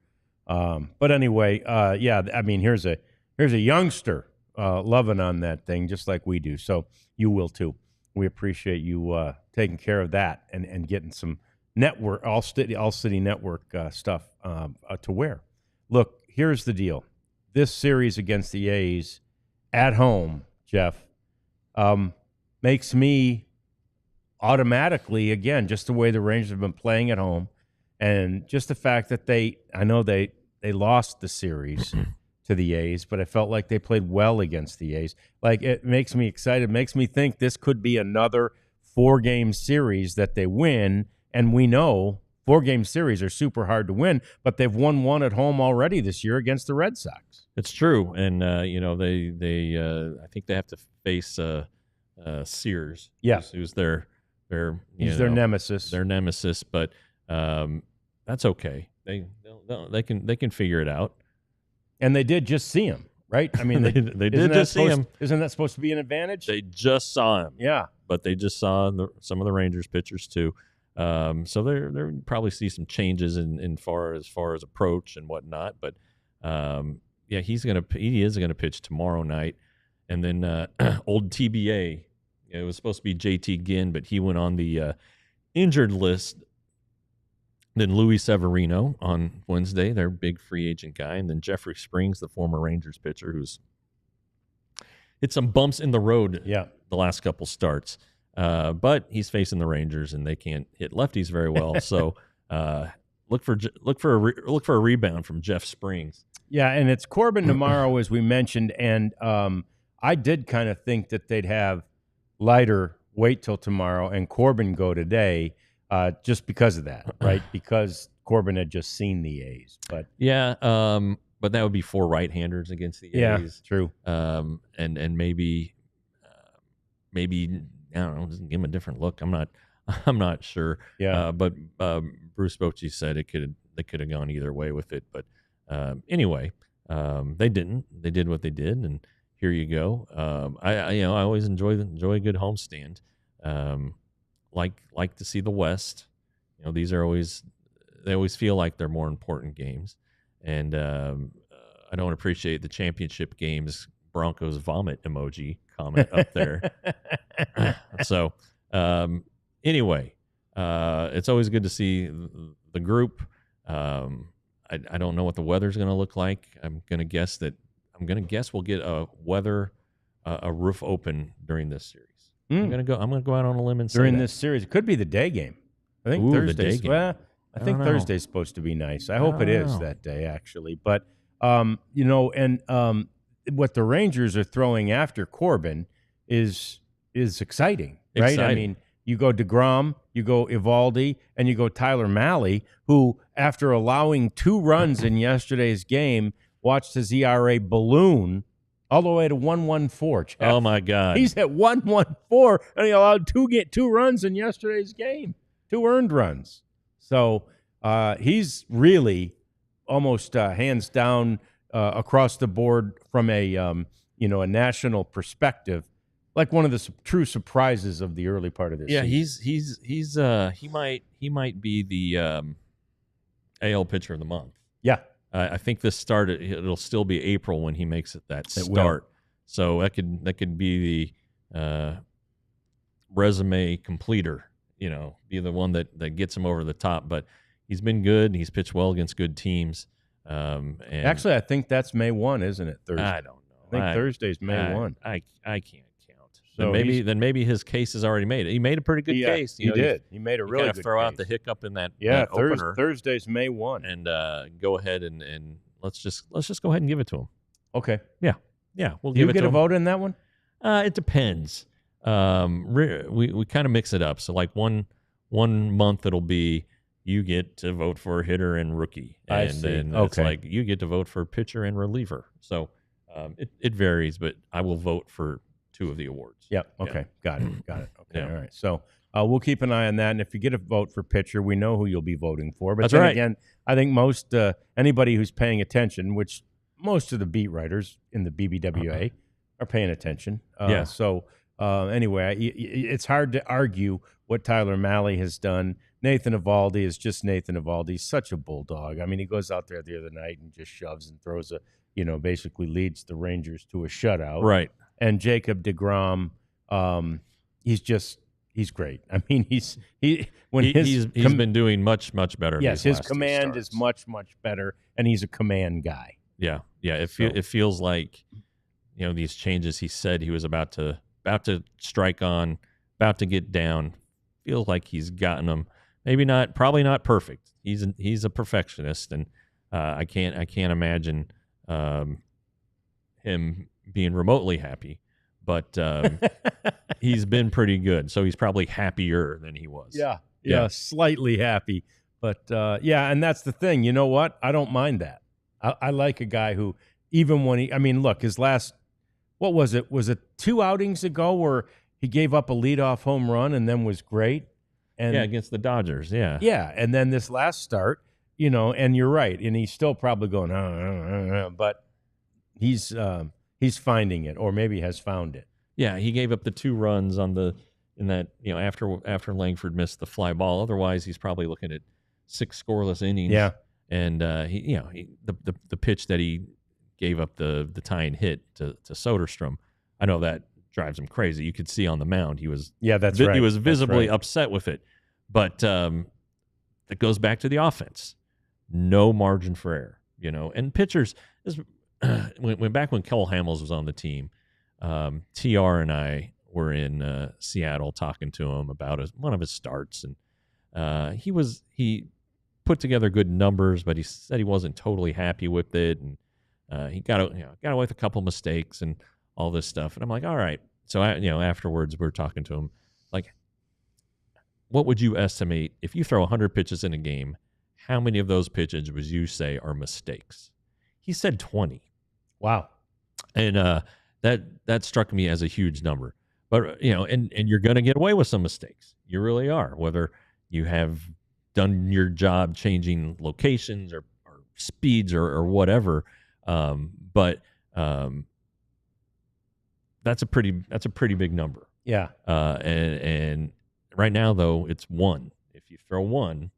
But anyway, yeah. I mean, here's a youngster loving on that thing just like we do. So you will too. We appreciate you taking care of that and getting some network, all city network stuff to wear. Look, here's the deal. This series against the A's at home, Jeff, makes me automatically, again, just the way the Rangers have been playing at home, and just the fact that I know they lost the series to the A's, but I felt like they played well against the A's. Like, it makes me excited. It makes me think this could be another 4-game series that they win, and we know 4-game series are super hard to win, but they've won one at home already this year against the Red Sox. It's true, and they I think they have to face Sears. Yeah, who's their their nemesis. Their nemesis, but that's okay. They can figure it out. And they did just see him, right? I mean, they did just see him. Isn't that supposed to be an advantage? They just saw him. Yeah, but they just saw some of the Rangers pitchers too. So they're probably see some changes in far as approach and whatnot. But yeah, he is gonna pitch tomorrow night, and then old TBA. It was supposed to be JT Ginn, but he went on the injured list. Then Luis Severino on Wednesday, their big free agent guy, and then Jeffrey Springs, the former Rangers pitcher, who's hit some bumps in the road the last couple starts. But he's facing the Rangers, and they can't hit lefties very well. So look for a rebound from Jeff Springs. Yeah, and it's Corbin tomorrow, as we mentioned, and I did kind of think that they'd have Leiter wait till tomorrow and Corbin go today, just because of that, right? Because Corbin had just seen the A's, but but that would be 4 right-handers against the A's. Yeah, true. And maybe I don't know, just give him a different look. I'm not sure. Yeah. But Bruce Bochy said they could have gone either way with it. But anyway, they didn't. They did what they did, and here you go. I always enjoy a good homestand. Like to see the West. These are they always feel like they're more important games, and I don't appreciate the championship games Broncos vomit emoji comment up there. So anyway, it's always good to see the group. I don't know what the weather's going to look like. I'm going to guess we'll get a roof open during this series. I'm going to go out on a limb and say during this series. It could be the day game. I think Thursday's. Well, I think Thursday's supposed to be nice. I hope it is that day, actually. But what the Rangers are throwing after Corbin is exciting, right? I mean, you go DeGrom, you go Eovaldi, and you go Tyler Mahle, who, after allowing 2 runs in yesterday's game, watched his ERA balloon all the way to 1.14. Jeff. Oh my God! He's at 1.14, and he allowed 2 runs in yesterday's game, 2 earned runs. So he's really almost hands down across the board from a national perspective, like one of the true surprises of the early part of this. Yeah, season. he might be the AL pitcher of the month. Yeah. I think this started. It'll still be April when he makes that start. So that could be the resume completer. Be the one that gets him over the top. But he's been good. He's pitched well against good teams. And actually, I think that's May 1, isn't it? Thursday. I don't know. I think Thursday's May 1. I can't count. So then maybe his case is already made. He made a pretty good case. He did. He made a really good throw case. out the hiccup in that opener. opener. Thursday's May 1. And go ahead and let's just go ahead and give it to him. Okay. Yeah. We'll Do give you it get to a him. vote in that one? It depends. We kind of mix it up. So like one month it'll be you get to vote for hitter and rookie, and then it's like you get to vote for pitcher and reliever. So it varies, but I will vote for 2 of the awards. Yep. Okay. Yeah. Got it. Okay. Yeah. All right. So we'll keep an eye on that, and if you get a vote for pitcher, we know who you'll be voting for. But That's then right. again, I think most anybody who's paying attention, which most of the beat writers in the BBWA are paying attention. Yeah. So anyway, it's hard to argue what Tyler Mahle has done. Nathan Eovaldi is just Nathan Eovaldi. He's such a bulldog. I mean, he goes out there the other night and just shoves and throws basically leads the Rangers to a shutout. Right. And Jacob deGrom, he's great. I mean, he's been doing much better. Yes, his his command is much better, and he's a command guy. Yeah. It feels like these changes he said he was about to strike on, about to get down. Feels like he's gotten them. Probably not perfect. He's a perfectionist, and I can't imagine him being remotely happy. But he's been pretty good, so he's probably happier than he was. Yeah, slightly happy. But and that's the thing. You know what? I don't mind that. I like a guy who, even when look, his last, what was it? Was it 2 outings ago where he gave up a leadoff home run and then was great? And against the Dodgers. Yeah. Yeah, and then this last start, and you're right, and he's still probably going, but he's finding it, or maybe has found it. Yeah, he gave up the 2 runs after Langford missed the fly ball. Otherwise, he's probably looking at 6 scoreless innings. Yeah, and the pitch that he gave up the tying hit to Soderstrom, I know that drives him crazy. You could see on the mound he was right. He was visibly upset with it, but it goes back to the offense. No margin for error, and pitchers. Back when Cole Hamels was on the team, TR and I were in Seattle talking to him about one of his starts, and he put together good numbers, but he said he wasn't totally happy with it, and he got away with a couple mistakes and all this stuff. And I'm like, all right. So afterwards we're talking to him, like, what would you estimate if you throw 100 pitches in a game? How many of those pitches would you say are mistakes? He said 20. Wow. And that struck me as a huge number. But and you're going to get away with some mistakes. You really are. Whether you have done your job changing locations or speeds or whatever, but that's a pretty big number. Yeah. And right now though it's 1. If you throw 1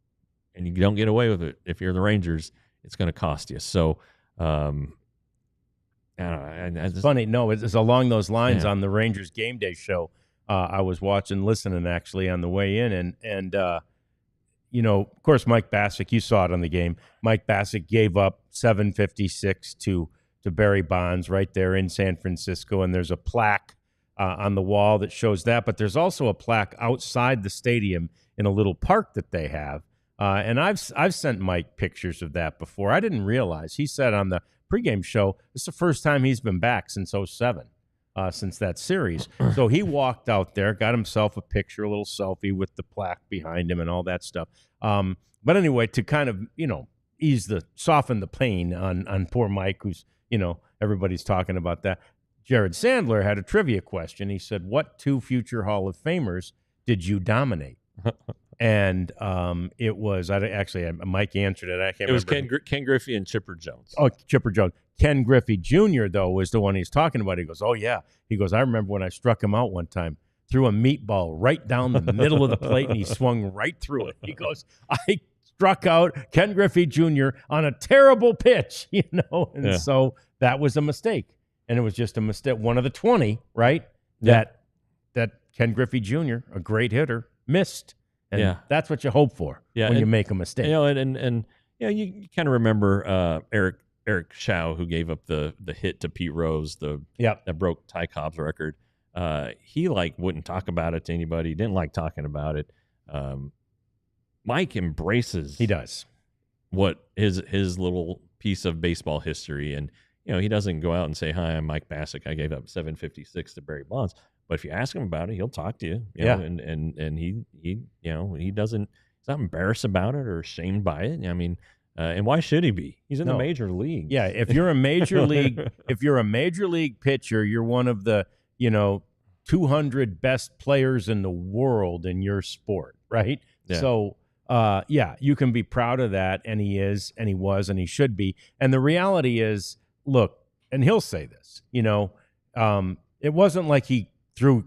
and you don't get away with it, if you're the Rangers, it's going to cost you. So. don't know. It's funny. No, it's along those lines on the Rangers game day show. I was listening actually on the way in, and of course, Mike Bassick, you saw it on the game. Mike Bassick gave up 756 to Barry Bonds right there in San Francisco, and there's a plaque on the wall that shows that. But there's also a plaque outside the stadium in a little park that they have. And I've sent Mike pictures of that before. I didn't realize. He said on the pregame show, it's the first time he's been back since 2007. Since that series. So he walked out there, got himself a picture, a little selfie with the plaque behind him and all that stuff. But anyway, to kind of, soften the pain on poor Mike, who's, everybody's talking about that. Jared Sandler had a trivia question. He said, what 2 future Hall of Famers did you dominate? And it was, Mike answered it. I can't remember. It was Ken Griffey and Chipper Jones. Oh, Chipper Jones. Ken Griffey Jr., though, was the one he's talking about. He goes, oh, yeah. He goes, I remember when I struck him out one time, threw a meatball right down the middle of the plate, and he swung right through it. He goes, I struck out Ken Griffey Jr. on a terrible pitch, And so that was a mistake. And it was just a mistake. One of the 20, right, that Ken Griffey Jr., a great hitter, missed. And that's what you hope for when you make a mistake. And you kind of remember Eric Chow, who gave up the hit to Pete Rose, that broke Ty Cobb's record. He wouldn't talk about it to anybody. He didn't like talking about it. Mike embraces. He does what his little piece of baseball history, and he doesn't go out and say, "Hi, I'm Mike Bassick. I gave up 756 to Barry Bonds." But if you ask him about it, he'll talk to you. You know, and he doesn't. He's not embarrassed about it or ashamed by it. I mean. And why should he be? He's in the major league. Yeah, if you're a major league pitcher, you're one of the 200 best players in the world in your sport, right? Yeah. So you can be proud of that, and he is, and he was, and he should be. And the reality is, look, and he'll say this, it wasn't like he threw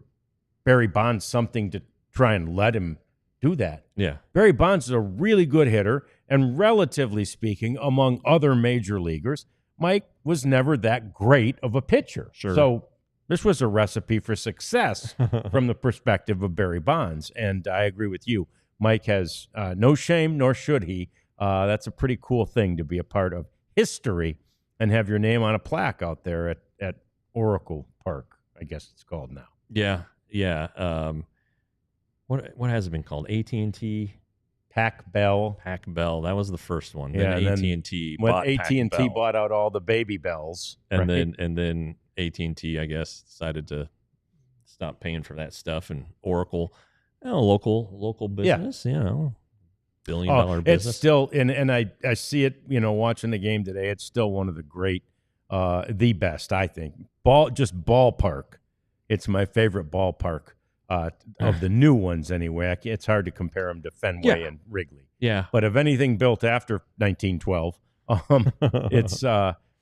Barry Bonds something to try and let him do that. Yeah, Barry Bonds is a really good hitter. And relatively speaking, among other major leaguers, Mike was never that great of a pitcher. Sure. So this was a recipe for success from the perspective of Barry Bonds. And I agree with you. Mike has no shame, nor should he. That's a pretty cool thing to be a part of history and have your name on a plaque out there at Oracle Park, I guess it's called now. Yeah. What has it been called? AT&T? Pac Bell. That was the first one. Yeah, then AT&T bought AT&T bought out all the baby bells. And right? then AT&T, I guess, decided to stop paying for that stuff. And Oracle, local business, $1 billion business. It's still, and I see it, watching the game today. It's still one of the great, the best, I think. Ballpark. It's my favorite ballpark. Of the new ones, anyway. It's hard to compare them to Fenway and Wrigley. Yeah, but of anything built after 1912,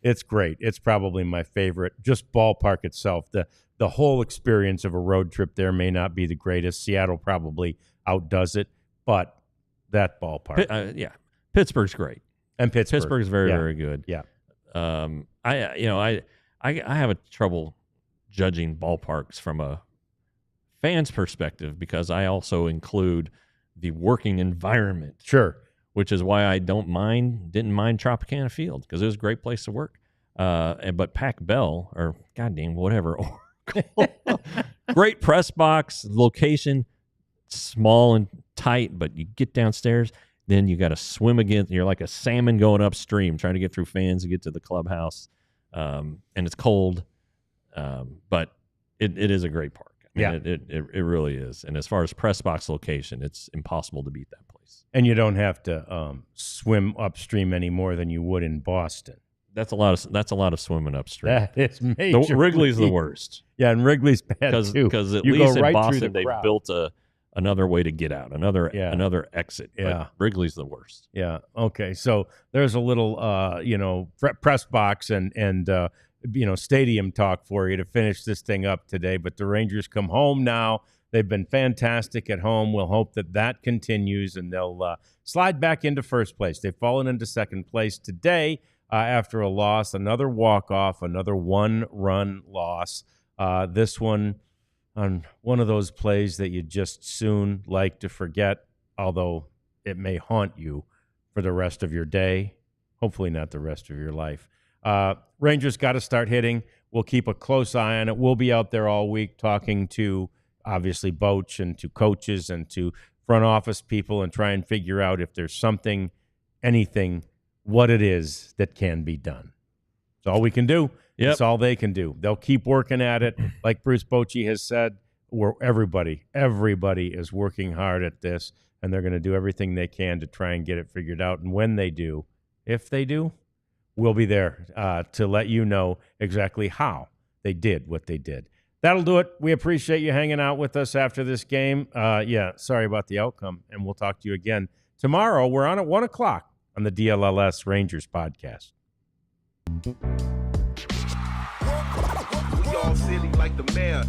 it's great. It's probably my favorite. Just ballpark itself, the whole experience of a road trip there may not be the greatest. Seattle probably outdoes it, but that ballpark, Pittsburgh's great, and Pittsburgh's very very good. Yeah, I have a trouble judging ballparks from a fan's perspective because I also include the working environment. Sure. Which is why I didn't mind Tropicana Field because it was a great place to work. But Pac Bell or goddamn whatever, great press box location, small and tight, but you get downstairs, then you got to swim again. You're like a salmon going upstream trying to get through fans to get to the clubhouse, and it's cold, but it is a great park. It really is. And as far as press box location, it's impossible to beat that place. And you don't have to swim upstream any more than you would in Boston. That's a lot of swimming upstream. That is major. Wrigley's the worst. Yeah, and Wrigley's bad too. Because at least in Boston they've built another way to get out, another exit. Yeah, but Wrigley's the worst. Yeah. Okay. So there's a little press box and stadium talk for you to finish this thing up today. But the Rangers come home now. They've been fantastic at home. We'll hope that continues, and they'll slide back into first place. They've fallen into second place today. after a loss, another walk-off, another one-run loss. This one on one of those plays that you just soon like to forget, although it may haunt you for the rest of your day, hopefully not the rest of your life. Rangers got to start hitting. We'll keep a close eye on it. We'll be out there all week talking to, obviously, Boach and to coaches and to front office people and try and figure out if there's something, anything, what it is that can be done. That's all we can do. Yep. That's all they can do. They'll keep working at it. Like Bruce Bochy has said, everybody is working hard at this, and they're going to do everything they can to try and get it figured out. And when they do, if they do, we'll be there to let you know exactly how they did what they did. That'll do it. We appreciate you hanging out with us after this game. Sorry about the outcome, and we'll talk to you again tomorrow. We're on at 1 o'clock on the DLLS Rangers podcast. We all silly like the mayor.